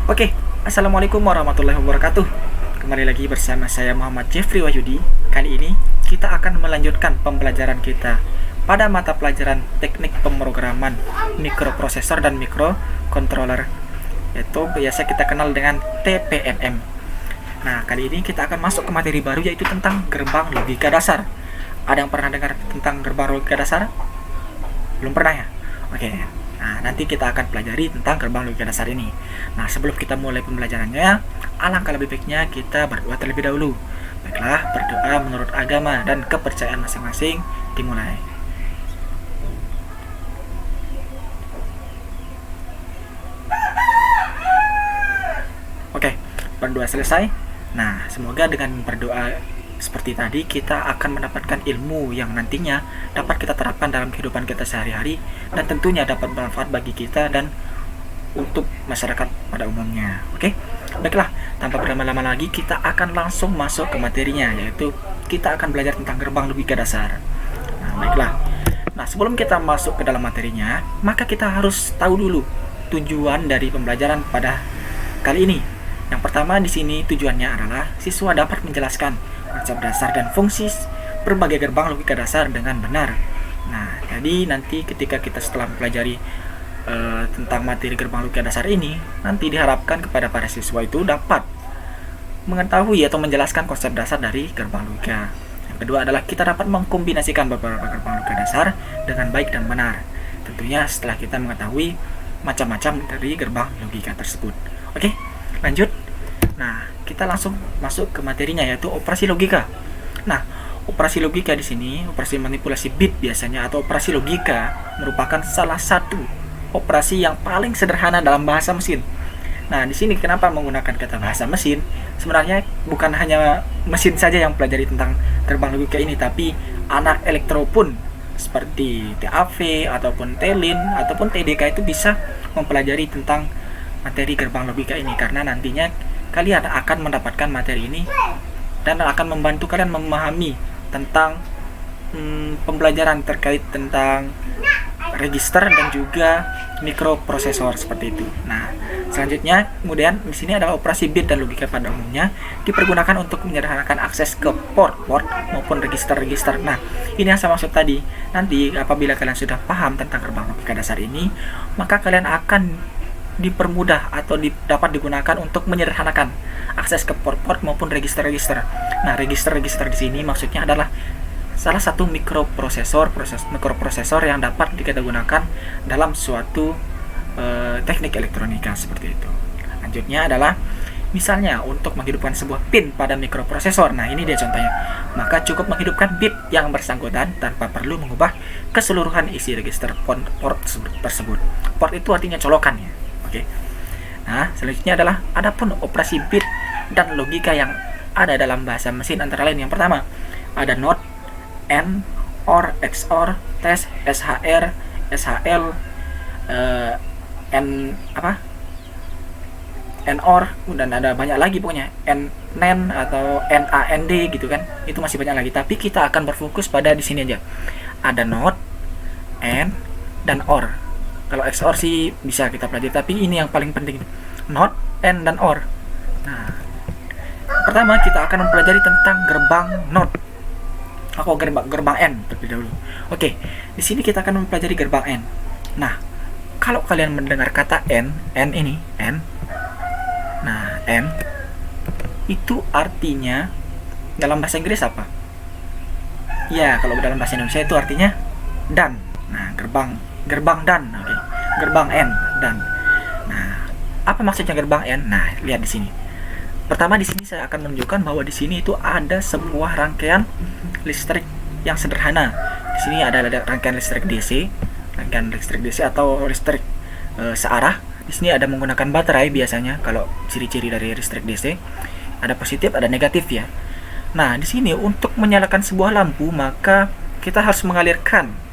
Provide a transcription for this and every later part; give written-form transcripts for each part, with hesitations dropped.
Oke, Assalamualaikum warahmatullahi wabarakatuh. Kembali lagi bersama saya Muhammad Jeffrey Wahyudi. Kali ini kita akan melanjutkan pembelajaran kita pada mata pelajaran teknik pemrograman mikroprosesor dan mikrocontroller, yaitu biasa kita kenal dengan TPMM. Nah, kali ini kita akan masuk ke materi baru, yaitu tentang gerbang logika dasar. Ada yang pernah dengar tentang gerbang logika dasar? Belum pernah ya? Oke. Nah, nanti kita akan pelajari tentang gerbang logika dasar ini. Nah, sebelum kita mulai pembelajarannya, alangkah lebih baiknya kita berdoa terlebih dahulu. Baiklah, berdoa menurut agama dan kepercayaan masing-masing dimulai. Oke, berdoa selesai. Nah, semoga dengan berdoa seperti tadi kita akan mendapatkan ilmu yang nantinya dapat kita terapkan dalam kehidupan kita sehari-hari dan tentunya dapat bermanfaat bagi kita dan untuk masyarakat pada umumnya. Oke, baiklah, tanpa berlama-lama lagi kita akan langsung masuk ke materinya, yaitu kita akan belajar tentang gerbang logika dasar. Nah, baiklah. Nah, sebelum kita masuk ke dalam materinya, maka kita harus tahu dulu tujuan dari pembelajaran pada kali ini. Yang pertama di sini tujuannya adalah siswa dapat menjelaskan konsep dasar dan fungsi berbagai gerbang logika dasar dengan benar. Nah, jadi nanti ketika kita setelah mempelajari tentang materi gerbang logika dasar ini, nanti diharapkan kepada para siswa itu dapat mengetahui atau menjelaskan konsep dasar dari gerbang logika. Yang kedua adalah kita dapat mengkombinasikan beberapa gerbang logika dasar dengan baik dan benar. Tentunya setelah kita mengetahui macam-macam dari gerbang logika tersebut. Oke, lanjut. Nah, kita langsung masuk ke materinya, yaitu operasi logika. Nah, operasi logika di sini, operasi manipulasi bit biasanya atau operasi logika merupakan salah satu operasi yang paling sederhana dalam bahasa mesin. Nah, di sini kenapa menggunakan kata bahasa mesin? Sebenarnya bukan hanya mesin saja yang pelajari tentang gerbang logika ini, tapi anak elektro pun seperti TAV ataupun TELIN ataupun TDK itu bisa mempelajari tentang materi gerbang logika ini, karena nantinya kalian akan mendapatkan materi ini dan akan membantu kalian memahami tentang pembelajaran terkait tentang register dan juga mikroprosesor seperti itu. Nah, selanjutnya kemudian di sini adalah operasi bit dan logika pada umumnya dipergunakan untuk menyederhanakan akses ke port-port maupun register-register. Nah, ini yang saya maksud tadi. Nanti apabila kalian sudah paham tentang gerbang logika dasar ini, maka kalian akan dipermudah atau dapat digunakan untuk menyederhanakan akses ke port-port maupun register-register. Nah, register-register di sini maksudnya adalah salah satu mikroprosesor yang dapat kita gunakan dalam suatu teknik elektronika seperti itu. Lanjutnya adalah misalnya untuk menghidupkan sebuah pin pada mikroprosesor. Nah, ini dia contohnya. Maka cukup menghidupkan bit yang bersangkutan tanpa perlu mengubah keseluruhan isi register port tersebut. Port itu artinya colokan ya. Oke. Nah, selanjutnya adalah adapun operasi bit dan logika yang ada dalam bahasa mesin antara lain. Yang pertama, ada NOT, AND, OR, XOR, TEST, SHR, SHL, NOR, dan ada banyak lagi pokoknya, NAND atau NAND gitu kan. Itu masih banyak lagi, tapi kita akan berfokus pada di sini aja. Ada NOT, AND, dan OR. Kalau XOR sih bisa kita pelajari, tapi ini yang paling penting, NOT, AND, dan OR. Nah, pertama kita akan mempelajari tentang gerbang NOT atau gerbang N terlebih dahulu. Oke, di sini kita akan mempelajari gerbang N. Nah, kalau kalian mendengar kata N ini, N. Nah, N itu artinya dalam bahasa Inggris apa? Ya, kalau dalam bahasa Indonesia itu artinya dan. Nah, gerbang dan, oke. Gerbang N dan. Nah, apa maksudnya gerbang N? Nah, lihat di sini. Pertama di sini saya akan menunjukkan bahwa di sini itu ada sebuah rangkaian listrik yang sederhana. Di sini ada rangkaian listrik DC, atau listrik searah. Di sini ada menggunakan baterai biasanya. Kalau ciri-ciri dari listrik DC, ada positif, ada negatif ya. Nah, di sini untuk menyalakan sebuah lampu, maka kita harus mengalirkan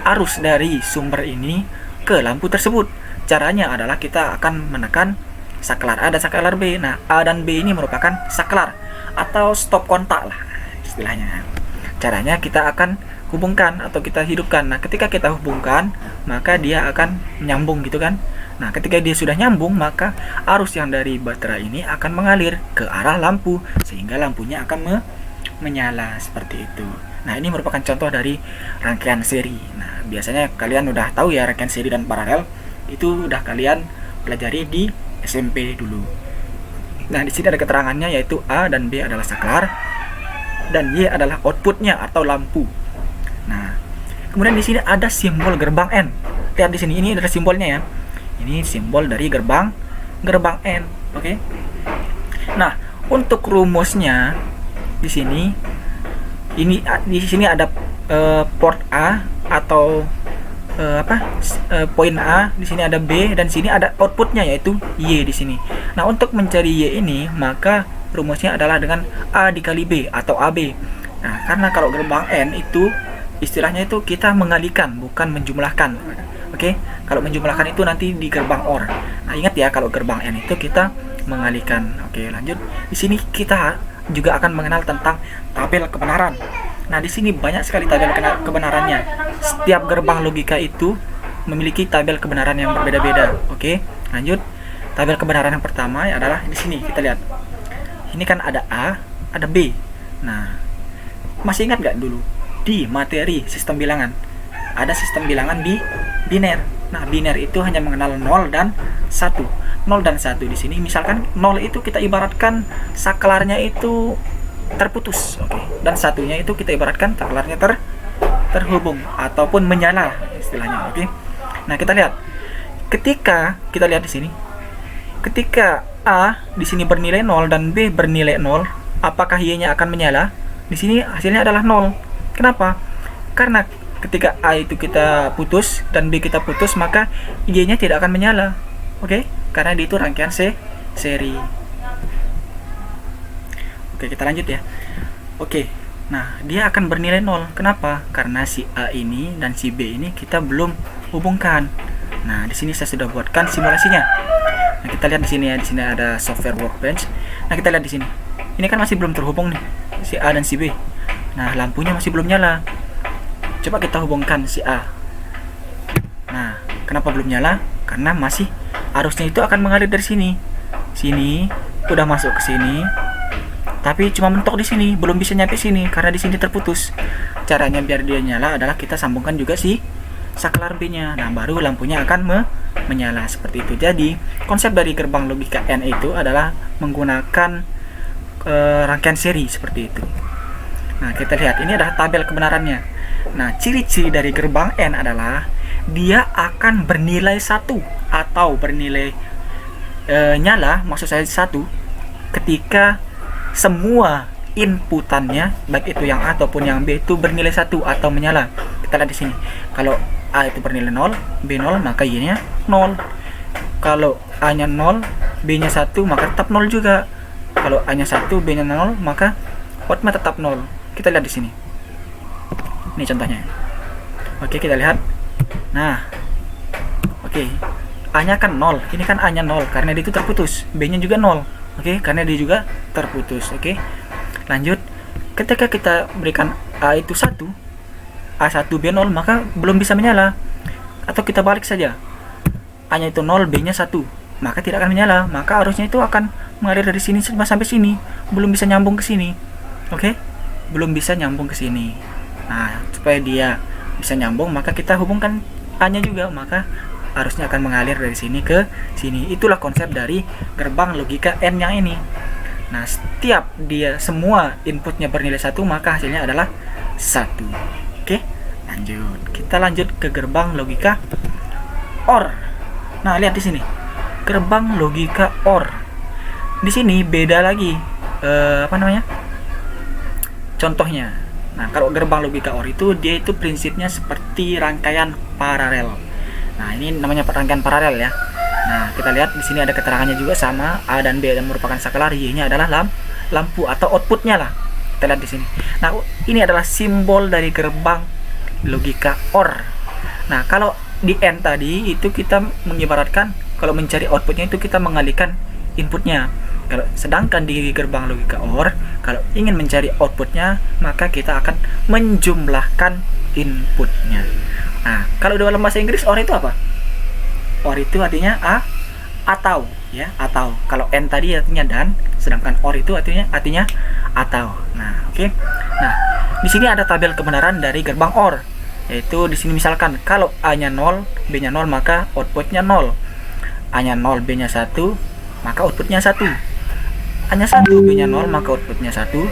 arus dari sumber ini ke lampu tersebut. Caranya adalah kita akan menekan saklar A dan saklar B. Nah, A dan B ini merupakan saklar atau stop kontak lah istilahnya. Caranya kita akan hubungkan atau kita hidupkan. Nah, ketika kita hubungkan, maka dia akan menyambung gitu kan. Nah, ketika dia sudah nyambung, maka arus yang dari baterai ini akan mengalir ke arah lampu sehingga lampunya akan menyala seperti itu. Nah, ini merupakan contoh dari rangkaian seri. Nah, biasanya kalian udah tahu ya rangkaian seri dan paralel itu udah kalian pelajari di SMP dulu. Nah, di sini ada keterangannya yaitu A dan B adalah saklar dan Y adalah outputnya atau lampu. Nah, kemudian di sini ada simbol gerbang N. Lihat di sini, ini adalah simbolnya ya. Ini simbol dari gerbang N. Oke. Nah, untuk rumusnya di sini di sini ada port A atau poin A, di sini ada B dan sini ada outputnya yaitu Y di sini. Nah, untuk mencari Y ini maka rumusnya adalah dengan A dikali B atau AB. Nah, karena kalau gerbang N itu istilahnya itu kita mengalihkan bukan menjumlahkan. Oke, kalau menjumlahkan itu nanti di gerbang OR. Nah, ingat ya kalau gerbang N itu kita mengalihkan. Oke, lanjut. Di sini kita juga akan mengenal tentang tabel kebenaran. Nah, di sini banyak sekali tabel kebenarannya. Setiap gerbang logika itu memiliki tabel kebenaran yang berbeda-beda. Oke, lanjut. Tabel kebenaran yang pertama adalah di sini, kita lihat. Ini kan ada A, ada B. Nah, masih ingat nggak dulu di materi sistem bilangan? Ada sistem bilangan di biner. Nah, biner itu hanya mengenal 0 dan 1. 0 dan 1 di sini misalkan 0 itu kita ibaratkan saklarnya itu terputus, oke. Dan satunya itu kita ibaratkan saklarnya terhubung ataupun menyala istilahnya, oke. Nah, kita lihat. Ketika kita lihat di sini, ketika A di sini bernilai 0 dan B bernilai 0, apakah Y-nya akan menyala? Di sini hasilnya adalah 0. Kenapa? Karena ketika A itu kita putus dan B kita putus, maka Y-nya tidak akan menyala. Oke, karena itu rangkaian seri. Oke, kita lanjut ya. Oke, nah dia akan bernilai 0. Kenapa? Karena si A ini dan si B ini kita belum hubungkan. Nah, di sini saya sudah buatkan simulasinya. Nah, kita lihat di sini ya, di sini ada software workbench. Nah, kita lihat di sini. Ini kan masih belum terhubung nih, si A dan si B. Nah, lampunya masih belum nyala. Coba kita hubungkan si A. Nah, kenapa belum nyala? Karena masih arusnya itu akan mengalir dari sini. Sini udah masuk ke sini. Tapi cuma mentok di sini, belum bisa nyampe sini karena di sini terputus. Caranya biar dia nyala adalah kita sambungkan juga si saklar B-nya. Nah, baru lampunya akan menyala seperti itu. Jadi, konsep dari gerbang logika N itu adalah menggunakan rangkaian seri seperti itu. Nah, kita lihat ini adalah tabel kebenarannya. Nah, ciri-ciri dari gerbang N adalah dia akan bernilai 1 atau bernilai nyala, maksud saya 1 ketika semua inputannya baik itu yang A ataupun yang B itu bernilai 1 atau menyala. Kita lihat di sini. Kalau A itu bernilai 0, B 0, maka Y-nya 0. Kalau A-nya 0, B-nya 1, maka tetap 0 juga. Kalau A-nya 1, B-nya 0, maka output tetap 0. Kita lihat di sini. Ini contohnya. Oke, kita lihat. Nah, oke. A-nya kan 0. Ini kan A-nya 0 karena dia itu terputus. B-nya juga 0. Oke, karena dia juga terputus. Oke. Lanjut. Ketika kita berikan A itu 1, A1, B0, maka belum bisa menyala. Atau kita balik saja. A-nya itu 0, B-nya 1, maka tidak akan menyala. Maka arusnya itu akan mengalir dari sini sampai sini. Belum bisa nyambung ke sini. Oke? Belum bisa nyambung ke sini. Nah, supaya dia bisa nyambung, maka kita hubungkan A-nya juga, maka arusnya akan mengalir dari sini ke sini. Itulah konsep dari gerbang logika N yang ini. Nah, setiap dia semua inputnya bernilai 1, maka hasilnya adalah 1. Oke, lanjut. Kita lanjut ke gerbang logika OR. Nah, lihat di sini. Gerbang logika OR. Di sini beda lagi. Contohnya. Nah, kalau gerbang logika OR itu dia itu prinsipnya seperti rangkaian paralel. Nah, ini namanya rangkaian paralel ya. Nah, kita lihat di sini ada keterangannya juga sama. A dan B dan merupakan saklar, Y-nya adalah lampu atau outputnya lah. Kita lihat di sini. Nah, ini adalah simbol dari gerbang logika OR. Nah, kalau di N tadi itu kita mengibaratkan kalau mencari outputnya itu kita mengalihkan inputnya. Kalau sedangkan di gerbang logika OR, kalau ingin mencari outputnya, maka kita akan menjumlahkan inputnya. Nah, kalau dalam bahasa Inggris OR itu apa? or itu artinya atau ya, atau. Kalau n tadi artinya dan, sedangkan or itu artinya atau. Nah, oke. Nah, di sini ada tabel kebenaran dari gerbang or, yaitu di sini misalkan kalau A-nya 0, B-nya 0, maka outputnya 0. A-nya 0, B-nya 1, maka outputnya 1. A-nya 1, B-nya 0, maka outputnya 1.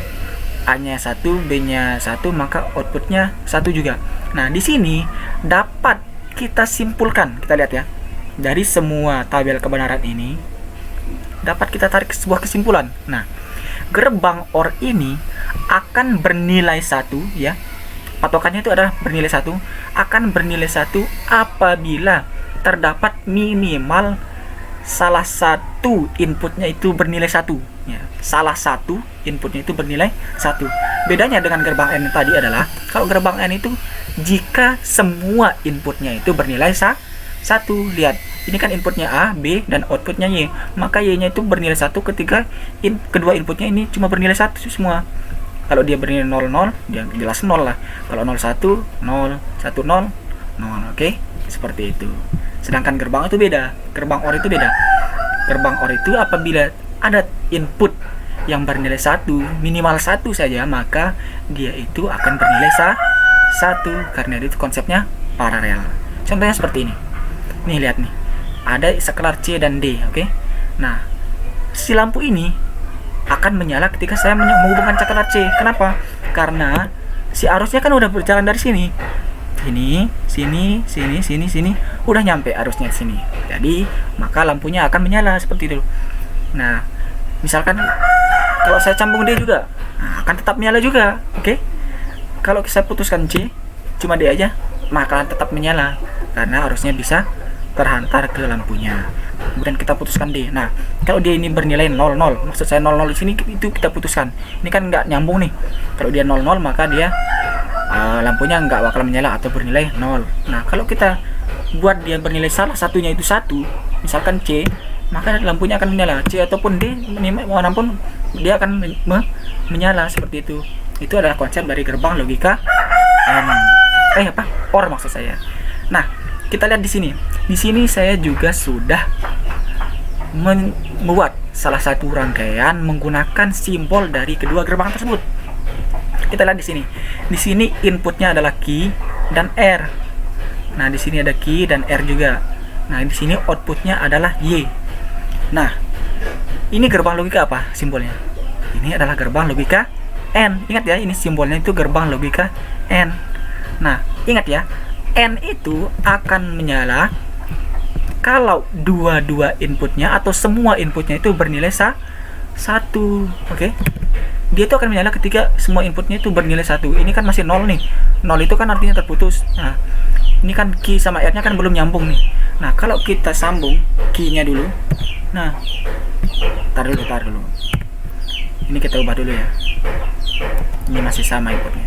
A-nya 1, B-nya 1, maka outputnya 1 juga. Nah, di sini dapat kita simpulkan, kita lihat ya. Dari semua tabel kebenaran ini dapat kita tarik sebuah kesimpulan. Nah, gerbang OR ini akan bernilai 1 ya. Patokannya itu adalah bernilai 1, akan bernilai 1 apabila terdapat minimal salah satu inputnya itu bernilai 1 ya. Salah satu inputnya itu bernilai 1. Bedanya dengan gerbang N tadi adalah, kalau gerbang N itu jika semua inputnya itu bernilai 1. Lihat, ini kan inputnya A, B, dan outputnya Y, maka Y-nya itu bernilai 1 ketika kedua inputnya ini cuma bernilai 1 semua. Kalau dia bernilai 0, 0, dia jelas 0 lah. Kalau 0, 1, 0, 1, 0, 0, oke? Seperti itu. Sedangkan gerbang itu beda, gerbang OR itu beda. Gerbang OR itu apabila ada input yang bernilai 1, minimal 1 saja, maka dia itu akan bernilai 1, karena itu konsepnya paralel. Contohnya seperti ini. Nih, lihat nih. Ada skala C dan D, oke? Nah, si lampu ini akan menyala ketika saya menghubungkan skala C. Kenapa? Karena si arusnya kan udah berjalan dari sini. Sini, udah nyampe arusnya ke sini. Jadi, maka lampunya akan menyala seperti itu. Nah, misalkan kalau saya sambung D juga, nah, akan tetap menyala juga, oke? Kalau saya putuskan C, cuma D aja, maka akan tetap menyala karena arusnya bisa terhantar ke lampunya. Kemudian kita putuskan D. Nah, kalau dia ini bernilai 00, maksud saya 00 di sini itu kita putuskan. Ini kan nggak nyambung nih. Kalau dia 00, maka dia lampunya nggak bakal menyala atau bernilai 0. Nah, kalau kita buat dia bernilai salah satunya itu 1, misalkan C, maka lampunya akan menyala. C ataupun D, manapun dia akan menyala seperti itu. Itu adalah konsep dari gerbang logika OR maksud saya. Nah, kita lihat di sini. Di sini saya juga sudah membuat salah satu rangkaian menggunakan simbol dari kedua gerbang tersebut. Kita lihat di sini. Di sini inputnya adalah key dan R. Nah, di sini ada key dan R juga. Nah, di sini outputnya adalah Y. Nah, ini gerbang logika apa simbolnya? Ini adalah gerbang logika N. Ingat ya, ini simbolnya itu gerbang logika N. Nah, ingat ya, N itu akan menyala kalau dua-dua inputnya atau semua inputnya itu bernilai 1. Oke? Dia itu akan menyala ketika semua inputnya itu bernilai 1. Ini kan masih 0 nih. 0 itu kan artinya terputus. Nah, ini kan key sama R-nya kan belum nyambung nih. Nah, kalau kita sambung key-nya dulu. Nah, tar dulu. Ini kita ubah dulu ya. Ini masih sama inputnya.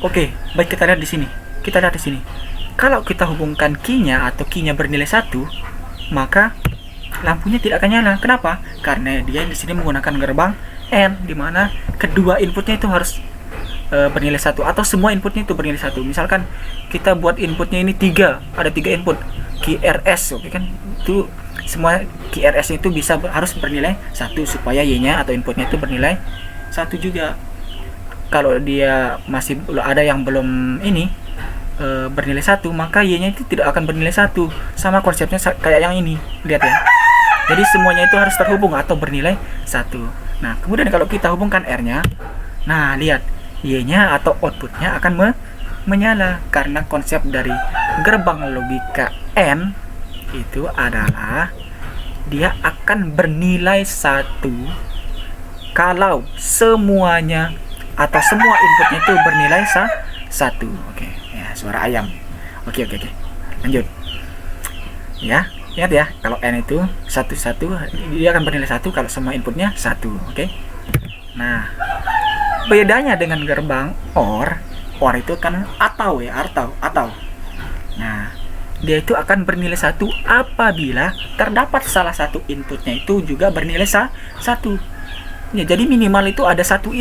Oke, baik, kita lihat di sini. Kalau kita hubungkan key-nya atau key-nya bernilai 1, maka lampunya tidak akan nyala. Kenapa? Karena dia di sini menggunakan gerbang N, di mana kedua inputnya itu harus bernilai 1 atau semua inputnya itu bernilai 1. Misalkan kita buat inputnya ini 3, ada 3 input QRS, oke kan? Itu semua QRS itu harus bernilai 1 supaya Y-nya atau inputnya itu bernilai 1 juga. Kalau dia masih ada yang belum bernilai 1, maka Y-nya itu tidak akan bernilai 1. Sama konsepnya kayak yang ini. Lihat ya. Jadi semuanya itu harus terhubung atau bernilai 1. Nah, kemudian kalau kita hubungkan R-nya, nah lihat, Y-nya atau outputnya akan menyala karena konsep dari gerbang logika N itu adalah dia akan bernilai 1 kalau semuanya atau semua inputnya itu bernilai 1. Oke, ya, suara ayam. Oke. Lanjut. Ya, ingat ya, kalau N itu 1 dia akan bernilai 1 kalau semua inputnya 1. Oke. Nah, bedanya dengan gerbang OR itu kan atau. Nah, dia itu akan bernilai 1 apabila terdapat salah satu inputnya itu juga bernilai 1. Ya, jadi minimal itu ada satu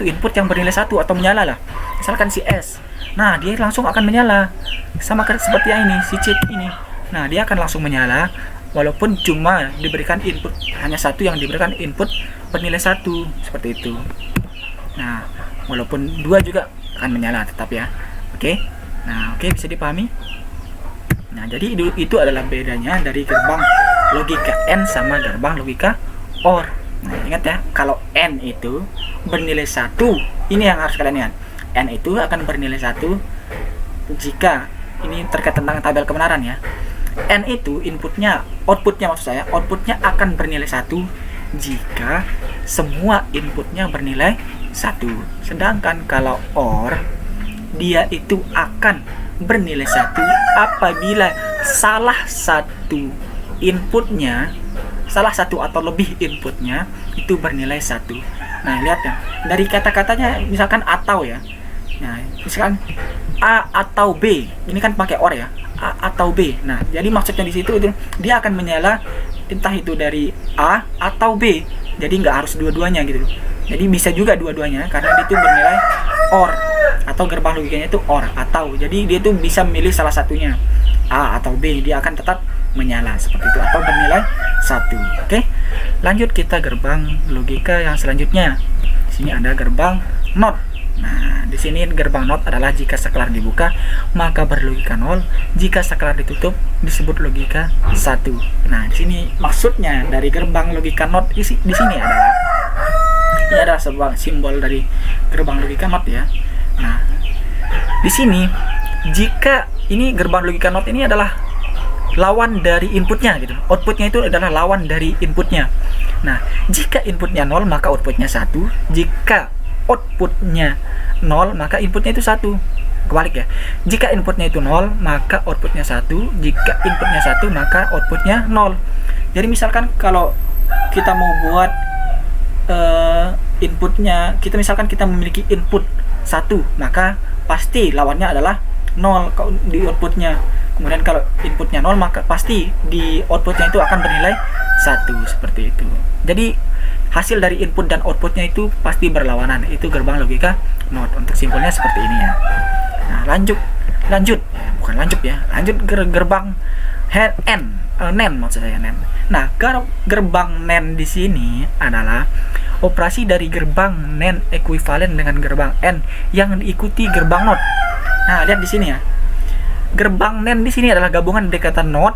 input yang bernilai 1 atau menyala lah. Misalkan si S. Nah, dia langsung akan menyala. Sama seperti yang ini, si cheat ini. Nah, dia akan langsung menyala walaupun cuma diberikan input hanya satu yang diberikan input bernilai 1 seperti itu. Nah, walaupun 2 juga akan menyala tetap ya. Oke. Nah, oke, bisa dipahami? Nah, jadi itu adalah bedanya dari gerbang logika AND sama gerbang logika OR. Nah, ingat ya, kalau N itu bernilai 1, ini yang harus kalian ingat. N itu akan bernilai 1 jika, ini terkait tentang tabel kebenaran ya. N itu outputnya akan bernilai 1 jika semua inputnya bernilai 1. Sedangkan kalau OR, dia itu akan bernilai 1 apabila salah satu atau lebih inputnya itu bernilai 1. Nah, lihat ya, dari kata-katanya misalkan atau ya. Nah, misalkan A atau B, ini kan pakai OR ya, A atau B. Nah, jadi maksudnya di situ itu dia akan menyala entah itu dari A atau B. Jadi nggak harus dua-duanya gitu. Jadi bisa juga dua-duanya karena itu bernilai OR atau gerbang logikanya itu OR atau. Jadi dia tuh bisa memilih salah satunya A atau B, dia akan tetap menyala seperti itu atau bernilai 1. Oke. Lanjut kita gerbang logika yang selanjutnya. Di sini ada gerbang NOT. Nah, di sini gerbang NOT adalah jika saklar dibuka maka berlogika 0, jika saklar ditutup disebut logika 1. Nah, di sini maksudnya dari gerbang logika NOT di sini adalah ini adalah sebuah simbol dari gerbang logika NOT ya. Nah, di sini jika ini gerbang logika NOT ini adalah lawan dari inputnya gitu. Outputnya itu adalah lawan dari inputnya. Nah, jika inputnya 0 maka outputnya 1. Jika outputnya 0 maka inputnya itu 1. Kebalik ya. Jika inputnya itu 0 maka outputnya 1. Jika inputnya 1 maka outputnya 0. Jadi misalkan kalau kita mau buat inputnya, misalkan kita memiliki input 1 maka pasti lawannya adalah 0 di outputnya. Kemudian kalau inputnya 0 maka pasti di outputnya itu akan bernilai 1 seperti itu. Jadi hasil dari input dan outputnya itu pasti berlawanan. Itu gerbang logika NOT. Untuk simpelnya seperti ini ya. Nah, lanjut gerbang NAND maksud saya NAND. Nah, gerbang NAND di sini adalah operasi dari gerbang NAND ekuivalen dengan gerbang N yang diikuti gerbang NOT. Nah, lihat di sini ya. Gerbang NAND di sini adalah gabungan dari kata NOT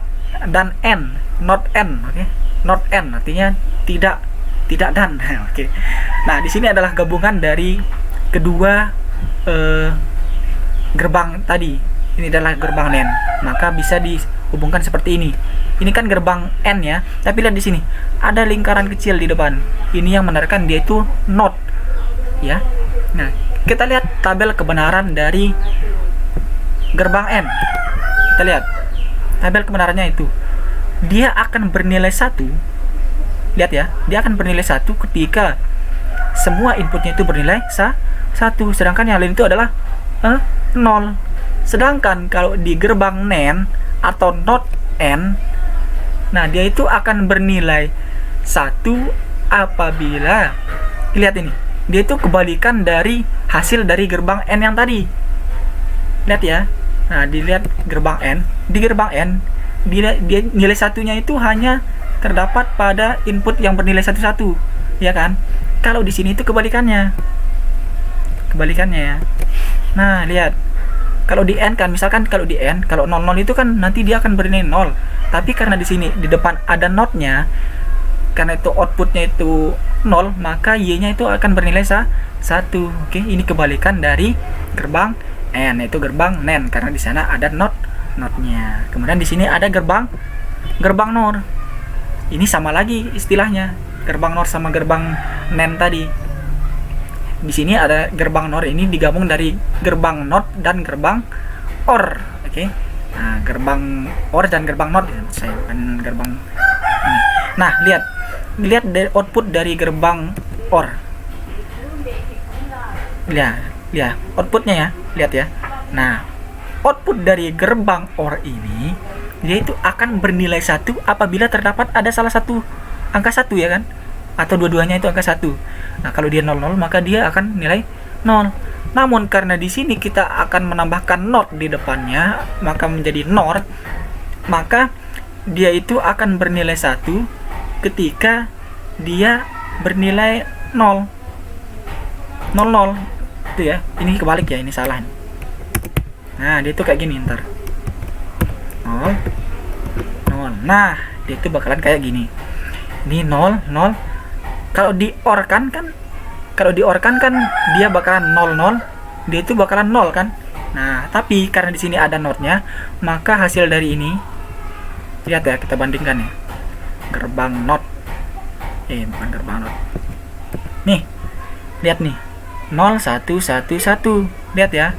dan N, NOT N, oke. NOT N artinya tidak dan. Oke. Nah, di sini adalah gabungan dari kedua gerbang tadi. Ini adalah gerbang NAND. Maka bisa dihubungkan seperti ini. Ini kan gerbang N ya, tapi lihat di sini ada lingkaran kecil di depan. Ini yang menandakan dia itu NOT ya. Nah, kita lihat tabel kebenaran dari gerbang N. Kita lihat tabel kebenarannya itu. Dia akan bernilai 1. Lihat ya, dia akan bernilai 1 ketika semua inputnya itu bernilai 1, sedangkan yang lain itu adalah 0. Sedangkan kalau di gerbang NAND atau NOT N, nah dia itu akan bernilai 1 apabila, lihat ini, dia itu kebalikan dari hasil dari gerbang N yang tadi. Lihat ya. Nah, dilihat gerbang N. Di gerbang N, dia nilai satunya itu hanya terdapat pada input yang bernilai 1, ya kan? Kalau di sini itu kebalikannya ya. Nah, lihat. Kalau di N kan, misalkan kalau di N, kalau 00 itu kan nanti dia akan bernilai 0. Tapi karena di sini di depan ada NOT-nya, karena itu outputnya itu 0, maka Y-nya itu akan bernilai 1. Oke, ini kebalikan dari gerbang N, yaitu gerbang NAND karena di sana ada NOT-nya. Kemudian di sini ada gerbang NOR. Ini sama lagi istilahnya, gerbang NOR sama gerbang NAND tadi. Di sini ada gerbang NOR, ini digabung dari gerbang NOT dan gerbang OR. Oke. Nah, gerbang OR dan gerbang NOT saya bukan gerbang ini. Nah, lihat dari output dari gerbang OR. Lihat outputnya ya, lihat ya. Nah, output dari gerbang OR ini dia itu akan bernilai 1 apabila terdapat ada salah satu angka 1 ya kan, atau dua-duanya itu angka 1. Nah, kalau dia 00 maka dia akan nilai 0. Namun karena di sini kita akan menambahkan not di depannya, maka menjadi NOR, maka dia itu akan bernilai 1 ketika dia bernilai 0. 00 itu ya. Ini kebalik ya, ini salah. Nah, dia itu kayak gini ntar. 0 0. Nah, dia itu bakalan kayak gini. Ini 0 0. Kalau diorkan kan dia bakalan 0 0. Dia itu bakalan 0 kan. Nah, tapi karena di sini ada notnya, maka hasil dari ini lihat ya, kita bandingkan ya. Gerbang not. Bukan gerbang not. Nih. Lihat nih. 0 1 1 1. Lihat ya.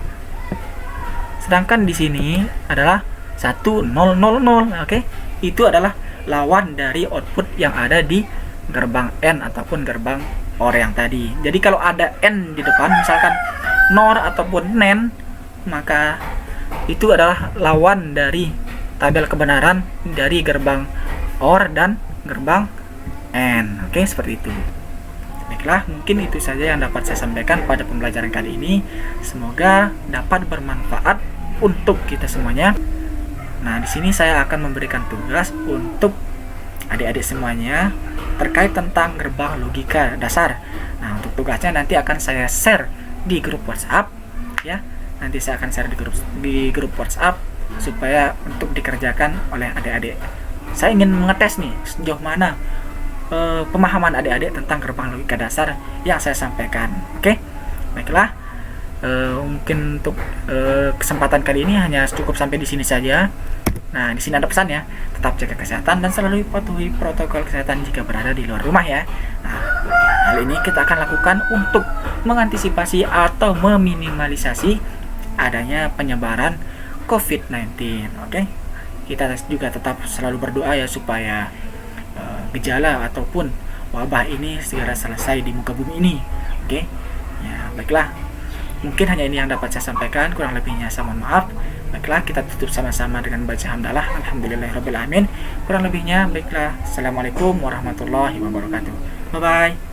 Sedangkan di sini adalah 1 0 0 0. Oke. Itu adalah lawan dari output yang ada di gerbang N ataupun gerbang OR yang tadi. Jadi kalau ada N di depan, misalkan NOR ataupun NAND, maka itu adalah lawan dari tabel kebenaran dari gerbang OR dan gerbang N. Oke, seperti itu. Baiklah, mungkin itu saja yang dapat saya sampaikan pada pembelajaran kali ini. Semoga dapat bermanfaat untuk kita semuanya. Nah, di sini saya akan memberikan tugas untuk adik-adik semuanya terkait tentang gerbang logika dasar. Nah, untuk tugasnya nanti akan saya share di grup WhatsApp ya. Nanti saya akan share di grup WhatsApp supaya untuk dikerjakan oleh adik-adik. Saya ingin mengetes nih sejauh mana pemahaman adik-adik tentang gerbang logika dasar yang saya sampaikan. Oke. Baiklah. Mungkin untuk kesempatan kali ini hanya cukup sampai di sini saja. Nah, di sini ada pesan ya, tetap jaga kesehatan dan selalu patuhi protokol kesehatan jika berada di luar rumah ya. Nah, hal ini kita akan lakukan untuk mengantisipasi atau meminimalisasi adanya penyebaran COVID-19. Oke, kita juga tetap selalu berdoa ya supaya gejala ataupun wabah ini segera selesai di muka bumi ini. Oke, ya baiklah. Mungkin hanya ini yang dapat saya sampaikan, kurang lebihnya saya mohon maaf. Baiklah, kita tutup sama-sama dengan baca hamdalah. Alhamdulillahirabbil alamin. Kurang lebihnya baiklah. Assalamualaikum warahmatullahi wabarakatuh. Bye bye.